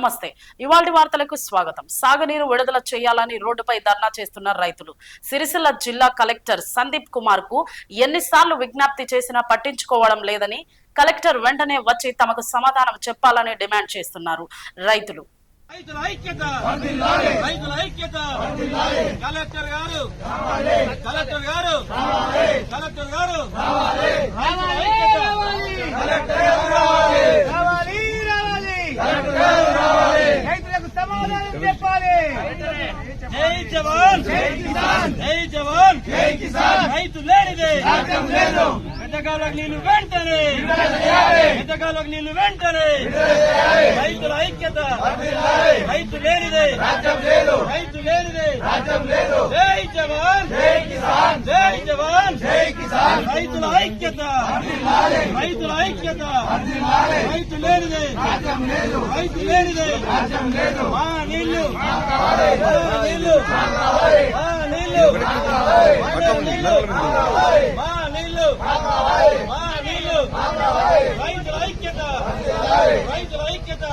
నమస్తే. ఇవాల్టి వార్తలకు స్వాగతం. సాగునీరు విడుదల చేయాలని రోడ్డుపై ధర్నా చేస్తున్న రైతులు. సిరిసిల్ల జిల్లా కలెక్టర్ సందీప్ కుమార్ కు ఎన్నిసార్లు విజ్ఞప్తి చేసినా పట్టించుకోవడం లేదని, కలెక్టర్ వెంటనే వచ్చి తమకు సమాధానం చెప్పాలని డిమాండ్ చేస్తున్నారు రైతులు. జై జవాన్ జై కిసాన్, జై జవాన్ జై కిసాన్. రైతు లేనిదే రాజ్యం లేదు. పెద్దకాలకు నీళ్లు వెంటనే, పెద్దకాలకు నీళ్లు వెంటనే. రైతుల ఐక్యత, రైతు లేనిదే రాజ్యం లేదు. రైతు లేనిదే రాజ్యం లేదు. జై జవాన్ జై కిసాన్, జై జవాన్ జై కిసాన్. రైతుల ఐక్యత, రైతుల ఐక్యత. రైతు లేనిదే రాజ్యం లేదు. రైతు లేనిదే రాజ్యం లేదు. మా నీళ్లు, నీళ్లు, నీళ్లు, నీళ్లు, నీళ్లు. రైతుల ఐక్యత, రైతుల ఐక్యత.